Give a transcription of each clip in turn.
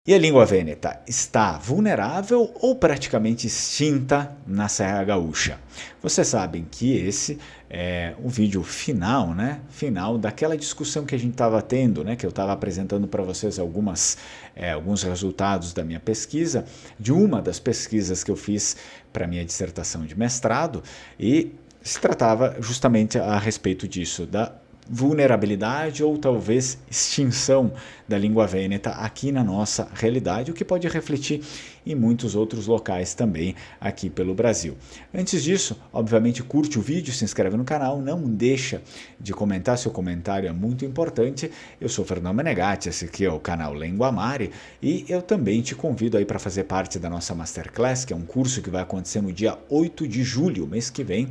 E a língua vêneta está vulnerável ou praticamente extinta na Serra Gaúcha? Vocês sabem que esse é o vídeo final, Final daquela discussão que a gente estava tendo, que eu estava apresentando para vocês alguns resultados da minha pesquisa, de uma das pesquisas que eu fiz para minha dissertação de mestrado, e se tratava justamente a respeito disso, da vulnerabilidade ou talvez extinção da língua vêneta aqui na nossa realidade, o que pode refletir em muitos outros locais também aqui pelo Brasil. Antes disso, obviamente curte o vídeo, se inscreve no canal, não deixa de comentar, seu comentário é muito importante. Eu sou Fernando Menegatti, esse aqui é o canal Lenguamare, e eu também te convido aí para fazer parte da nossa Masterclass, que é um curso que vai acontecer no dia 8 de julho, mês que vem,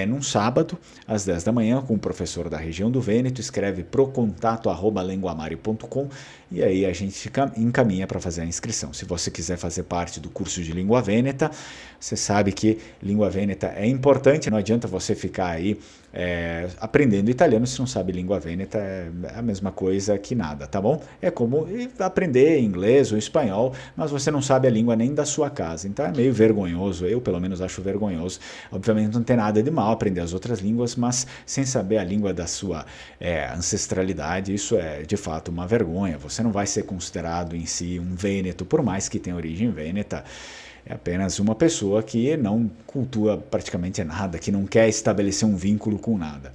num sábado, às 10 da manhã, com o professor da região do Vêneto. Escreve pro contato@lenguamare.com e aí a gente encaminha para fazer a inscrição. Se você quiser fazer parte do curso de língua vêneta, você sabe que língua vêneta é importante, não adianta você ficar aí aprendendo italiano se não sabe língua vêneta, é a mesma coisa que nada, tá bom? É como aprender inglês ou espanhol, mas você não sabe a língua nem da sua casa, então é meio vergonhoso, eu pelo menos acho vergonhoso. Obviamente não tem nada de mal aprender as outras línguas, mas sem saber a língua da sua ancestralidade, isso é de fato uma vergonha. Você não vai ser considerado em si um vêneto, por mais que tenha origem vêneta. É apenas uma pessoa que não cultua praticamente nada, que não quer estabelecer um vínculo com nada.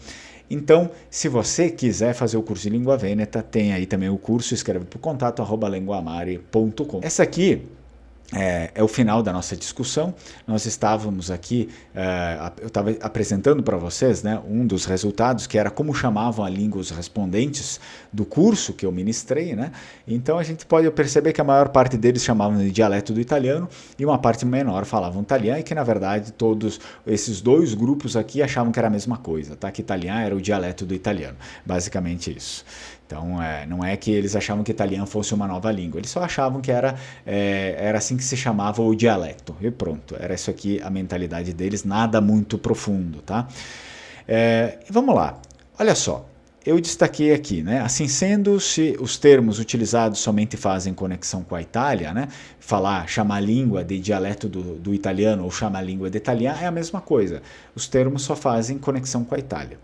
Então, se você quiser fazer o curso de língua vêneta, tem aí também o curso, escreve para o contato@lenguamare.com. Essa aqui é o final da nossa discussão. Nós estávamos aqui, eu estava apresentando para vocês um dos resultados, que era como chamavam a língua os respondentes do curso que eu ministrei. Então a gente pode perceber que a maior parte deles chamavam de dialeto do italiano e uma parte menor falavam italiano, e que na verdade todos esses dois grupos aqui achavam que era a mesma coisa, que italiano era o dialeto do italiano, basicamente isso. Então, não é que eles achavam que italiano fosse uma nova língua, eles só achavam que era assim que se chamava o dialeto, e pronto, era isso aqui a mentalidade deles, nada muito profundo, tá? Vamos lá, olha só, eu destaquei aqui, assim sendo, se os termos utilizados somente fazem conexão com a Itália, chamar a língua de dialeto do italiano ou chamar a língua de italiano é a mesma coisa, os termos só fazem conexão com a Itália.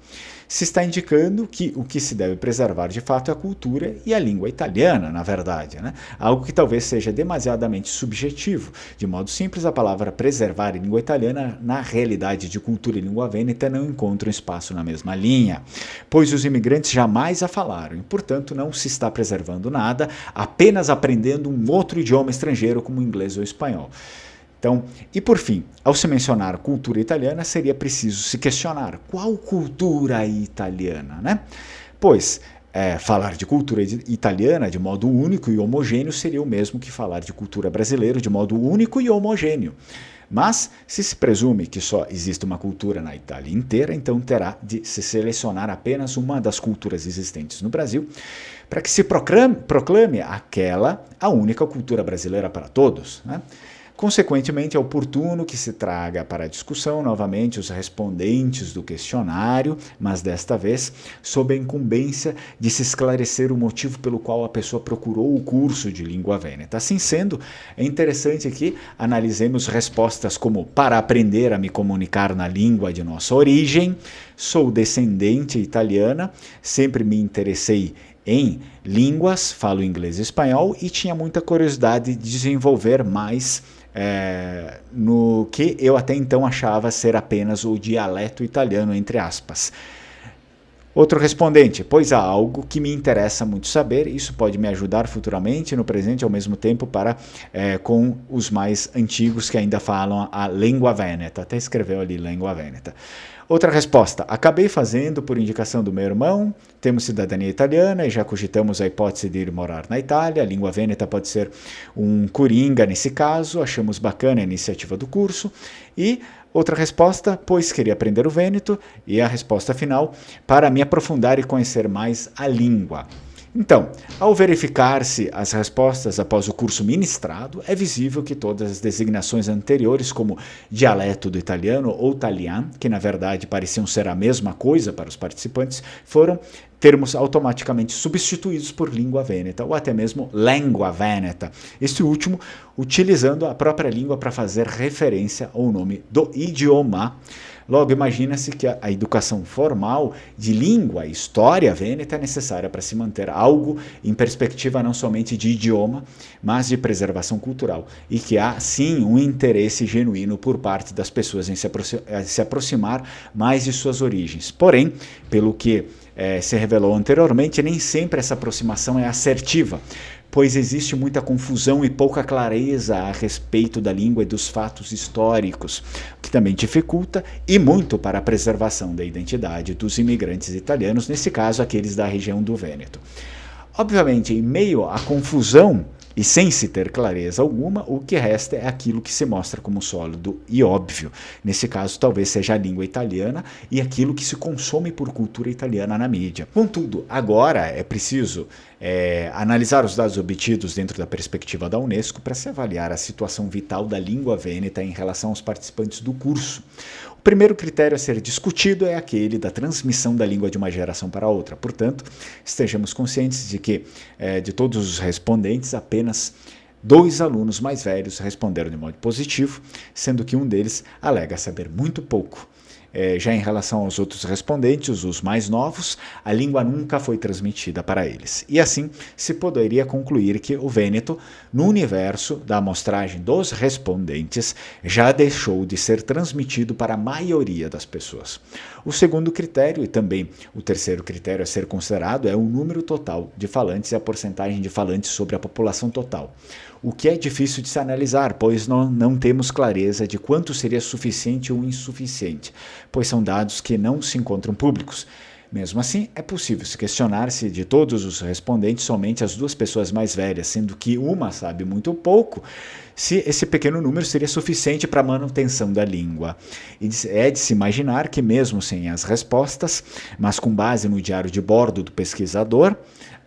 Se está indicando que o que se deve preservar de fato é a cultura e a língua italiana, na verdade, algo que talvez seja demasiadamente subjetivo. De modo simples, a palavra preservar em língua italiana, na realidade de cultura e língua vêneta, não encontram espaço na mesma linha, pois os imigrantes jamais a falaram e, portanto, não se está preservando nada, apenas aprendendo um outro idioma estrangeiro como o inglês ou o espanhol. Então, e por fim, ao se mencionar cultura italiana, seria preciso se questionar qual cultura italiana, Pois falar de cultura italiana de modo único e homogêneo seria o mesmo que falar de cultura brasileira de modo único e homogêneo. Mas, se presume que só existe uma cultura na Itália inteira, então terá de se selecionar apenas uma das culturas existentes no Brasil, para que se proclame aquela a única cultura brasileira para todos, Consequentemente, é oportuno que se traga para a discussão novamente os respondentes do questionário, mas desta vez sob a incumbência de se esclarecer o motivo pelo qual a pessoa procurou o curso de língua vêneta. Assim sendo, é interessante que analisemos respostas como: para aprender a me comunicar na língua de nossa origem, sou descendente italiana, sempre me interessei em línguas, falo inglês e espanhol e tinha muita curiosidade de desenvolver mais no que eu até então achava ser apenas o dialeto italiano, entre aspas. Outro respondente: pois há algo que me interessa muito saber, isso pode me ajudar futuramente, no presente, ao mesmo tempo, com os mais antigos que ainda falam a língua vêneta. Até escreveu ali língua vêneta. Outra resposta: acabei fazendo por indicação do meu irmão, temos cidadania italiana e já cogitamos a hipótese de ir morar na Itália, a língua vêneta pode ser um coringa nesse caso, achamos bacana a iniciativa do curso. E outra resposta: pois queria aprender o vêneto. E a resposta final: para me aprofundar e conhecer mais a língua. Então, ao verificar-se as respostas após o curso ministrado, é visível que todas as designações anteriores, como dialeto do italiano ou talian, que na verdade pareciam ser a mesma coisa para os participantes, foram termos automaticamente substituídos por língua vêneta ou até mesmo língua vêneta, este último utilizando a própria língua para fazer referência ao nome do idioma. Logo, imagina-se que a educação formal de língua e história vêneta é necessária para se manter algo em perspectiva não somente de idioma, mas de preservação cultural, e que há, sim, um interesse genuíno por parte das pessoas em se aproximar mais de suas origens. Porém, pelo que se revelou anteriormente, nem sempre essa aproximação é assertiva, pois existe muita confusão e pouca clareza a respeito da língua e dos fatos históricos, o que também dificulta e muito para a preservação da identidade dos imigrantes italianos, nesse caso aqueles da região do Vêneto. Obviamente, em meio à confusão e sem se ter clareza alguma, o que resta é aquilo que se mostra como sólido e óbvio. Nesse caso, talvez seja a língua italiana e aquilo que se consome por cultura italiana na mídia. Contudo, agora é preciso analisar os dados obtidos dentro da perspectiva da Unesco para se avaliar a situação vital da língua vêneta em relação aos participantes do curso. O primeiro critério a ser discutido é aquele da transmissão da língua de uma geração para outra. Portanto, estejamos conscientes de que, de todos os respondentes, apenas 2 alunos mais velhos responderam de modo positivo, sendo que um deles alega saber muito pouco. Já em relação aos outros respondentes, os mais novos, a língua nunca foi transmitida para eles. E assim, se poderia concluir que o vêneto, no universo da amostragem dos respondentes, já deixou de ser transmitido para a maioria das pessoas. O segundo critério, e também o terceiro critério a ser considerado, é o número total de falantes e a porcentagem de falantes sobre a população total. O que é difícil de se analisar, pois não temos clareza de quanto seria suficiente ou insuficiente, pois são dados que não se encontram públicos. Mesmo assim, é possível se questionar se de todos os respondentes, somente as 2 pessoas mais velhas, sendo que uma sabe muito pouco, se esse pequeno número seria suficiente para a manutenção da língua. E é de se imaginar que mesmo sem as respostas, mas com base no diário de bordo do pesquisador,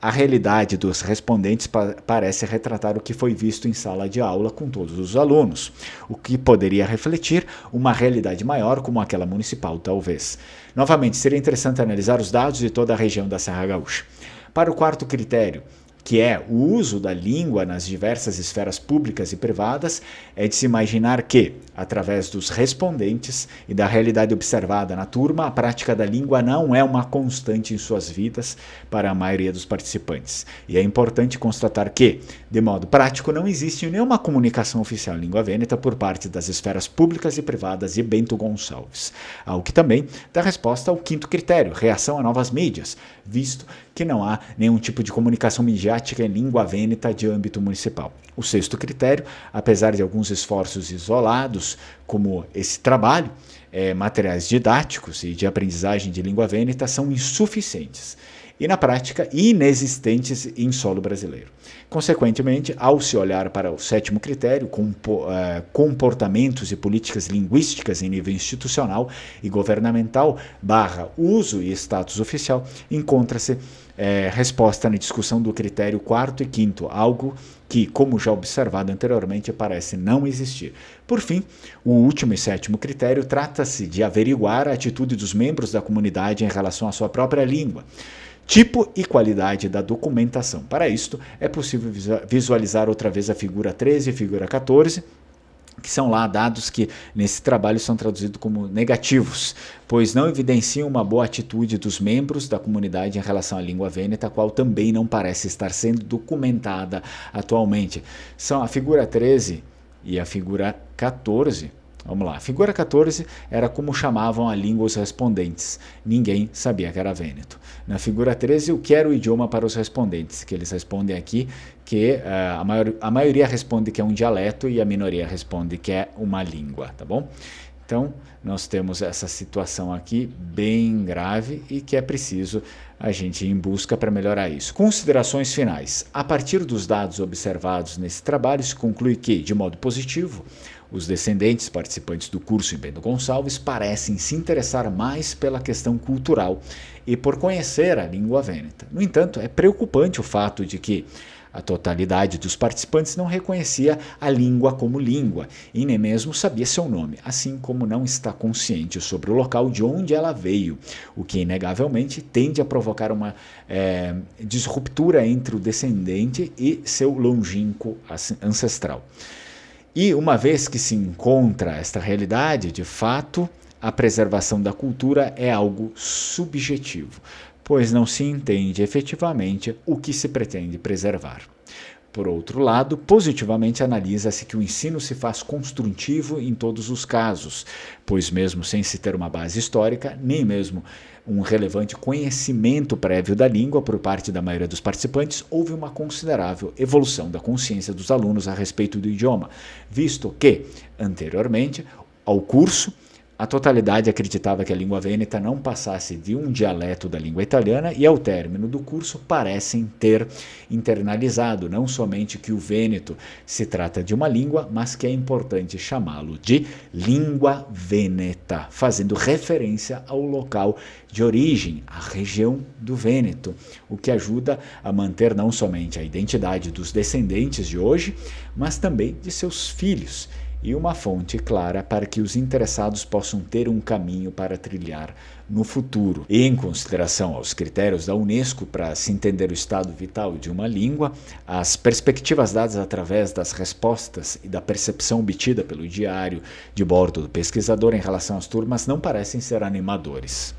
a realidade dos respondentes parece retratar o que foi visto em sala de aula com todos os alunos, o que poderia refletir uma realidade maior como aquela municipal, talvez. Novamente, seria interessante analisar os dados de toda a região da Serra Gaúcha. Para o quarto critério, que é o uso da língua nas diversas esferas públicas e privadas, é de se imaginar que, através dos respondentes e da realidade observada na turma, a prática da língua não é uma constante em suas vidas para a maioria dos participantes. E é importante constatar que, de modo prático, não existe nenhuma comunicação oficial em língua vêneta por parte das esferas públicas e privadas de Bento Gonçalves. Algo que também dá resposta ao quinto critério, reação a novas mídias, visto que não há nenhum tipo de comunicação midiática em língua vêneta de âmbito municipal. O sexto critério, apesar de alguns esforços isolados, como esse trabalho, materiais didáticos e de aprendizagem de língua vêneta são insuficientes e, na prática, inexistentes em solo brasileiro. Consequentemente, ao se olhar para o sétimo critério, comportamentos e políticas linguísticas em nível institucional e governamental, uso e status oficial, encontra-se resposta na discussão do critério quarto e quinto, algo que, como já observado anteriormente, parece não existir. Por fim, o último e sétimo critério trata-se de averiguar a atitude dos membros da comunidade em relação à sua própria língua, tipo e qualidade da documentação. Para isto, é possível visualizar outra vez a figura 13 e figura 14, que são lá dados que nesse trabalho são traduzidos como negativos, pois não evidenciam uma boa atitude dos membros da comunidade em relação à língua vêneta, a qual também não parece estar sendo documentada atualmente. São a figura 13 e a figura 14. Vamos lá, a figura 14 era como chamavam a língua os respondentes. Ninguém sabia que era vêneto. Na figura 13, o que era o idioma para os respondentes? Que eles respondem aqui que a maioria responde que é um dialeto e a minoria responde que é uma língua, tá bom? Então, nós temos essa situação aqui bem grave e que é preciso a gente ir em busca para melhorar isso. Considerações finais. A partir dos dados observados nesse trabalho, se conclui que, de modo positivo, os descendentes participantes do curso em Bento Gonçalves parecem se interessar mais pela questão cultural e por conhecer a língua vêneta. No entanto, é preocupante o fato de que a totalidade dos participantes não reconhecia a língua como língua e nem mesmo sabia seu nome, assim como não está consciente sobre o local de onde ela veio, o que inegavelmente tende a provocar uma disruptura entre o descendente e seu longínquo ancestral. E uma vez que se encontra esta realidade, de fato, a preservação da cultura é algo subjetivo, pois não se entende efetivamente o que se pretende preservar. Por outro lado, positivamente analisa-se que o ensino se faz construtivo em todos os casos, pois mesmo sem se ter uma base histórica, nem mesmo um relevante conhecimento prévio da língua por parte da maioria dos participantes, houve uma considerável evolução da consciência dos alunos a respeito do idioma, visto que, anteriormente ao curso, a totalidade acreditava que a língua vêneta não passasse de um dialeto da língua italiana e, ao término do curso, parecem ter internalizado não somente que o vêneto se trata de uma língua, mas que é importante chamá-lo de língua vêneta, fazendo referência ao local de origem, à região do Vêneto, o que ajuda a manter não somente a identidade dos descendentes de hoje, mas também de seus filhos, e uma fonte clara para que os interessados possam ter um caminho para trilhar no futuro. E em consideração aos critérios da Unesco para se entender o estado vital de uma língua, as perspectivas dadas através das respostas e da percepção obtida pelo diário de bordo do pesquisador em relação às turmas não parecem ser animadores.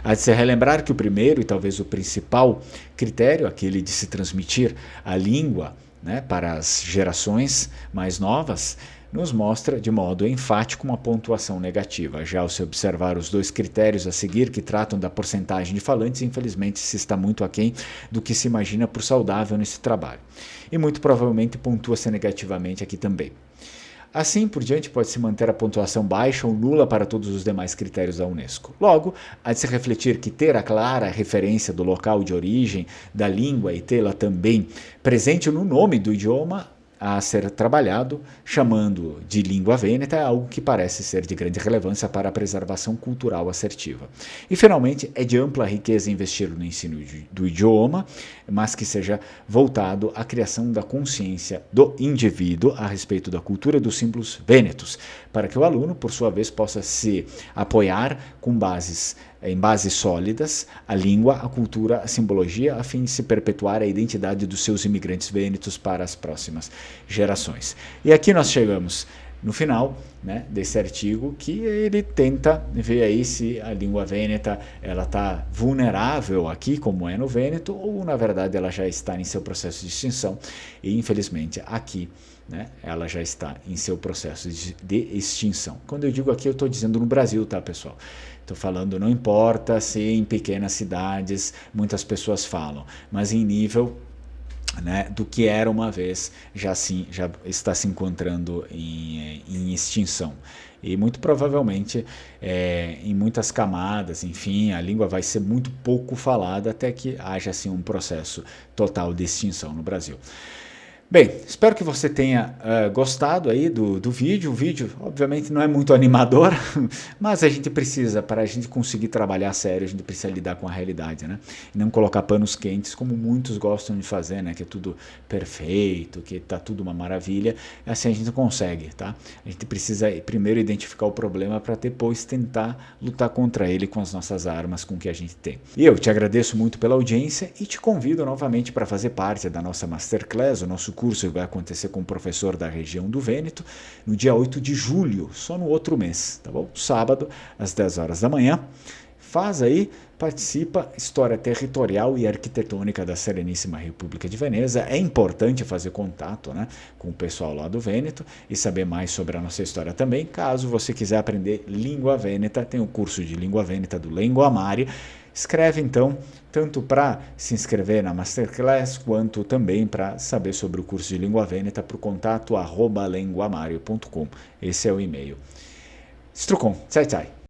Há de se relembrar que o primeiro e talvez o principal critério, aquele de se transmitir a língua, para as gerações mais novas, nos mostra de modo enfático uma pontuação negativa. Já ao se observar os dois critérios a seguir que tratam da porcentagem de falantes, infelizmente se está muito aquém do que se imagina por saudável nesse trabalho. E muito provavelmente pontua-se negativamente aqui também. Assim por diante, pode-se manter a pontuação baixa ou nula para todos os demais critérios da Unesco. Logo, há de se refletir que ter a clara referência do local de origem da língua e tê-la também presente no nome do idioma a ser trabalhado, chamando de língua vêneta, é algo que parece ser de grande relevância para a preservação cultural assertiva. E, finalmente, é de ampla riqueza investir no ensino do idioma, mas que seja voltado à criação da consciência do indivíduo a respeito da cultura dos símbolos vênetos, para que o aluno, por sua vez, possa se apoiar em bases sólidas, a língua, a cultura, a simbologia, a fim de se perpetuar a identidade dos seus imigrantes vênetos para as próximas gerações. E aqui nós chegamos no final desse artigo, que ele tenta ver aí se a língua vêneta está vulnerável aqui, como é no Vêneto, ou na verdade ela já está em seu processo de extinção, e infelizmente aqui ela já está em seu processo de extinção. Quando eu digo aqui, eu estou dizendo no Brasil, tá, pessoal? Estou falando, não importa se em pequenas cidades muitas pessoas falam, mas em nível do que era uma vez, já está se encontrando em extinção. E muito provavelmente, em muitas camadas, enfim, a língua vai ser muito pouco falada até que haja assim, um processo total de extinção no Brasil. Bem, espero que você tenha gostado aí do vídeo. O vídeo, obviamente, não é muito animador, mas a gente precisa, para a gente conseguir trabalhar a sério, a gente precisa lidar com a realidade, E não colocar panos quentes, como muitos gostam de fazer, que é tudo perfeito, que está tudo uma maravilha. Assim a gente consegue, tá? A gente precisa primeiro identificar o problema para depois tentar lutar contra ele com as nossas armas, com o que a gente tem. E eu te agradeço muito pela audiência e te convido novamente para fazer parte da nossa Masterclass, o nosso curso vai acontecer com o professor da região do Vêneto no dia 8 de julho, só no outro mês, tá bom? Sábado, às 10 horas da manhã. Faz aí, participa, História Territorial e Arquitetônica da Sereníssima República de Veneza. É importante fazer contato com o pessoal lá do Vêneto e saber mais sobre a nossa história também. Caso você quiser aprender língua vêneta, tem o curso de língua vêneta do Lengoamare. Escreve então, tanto para se inscrever na Masterclass, quanto também para saber sobre o curso de língua vêneta para o contato @lenguamario.com. Esse é o e-mail. Strucon, tchau, tchau.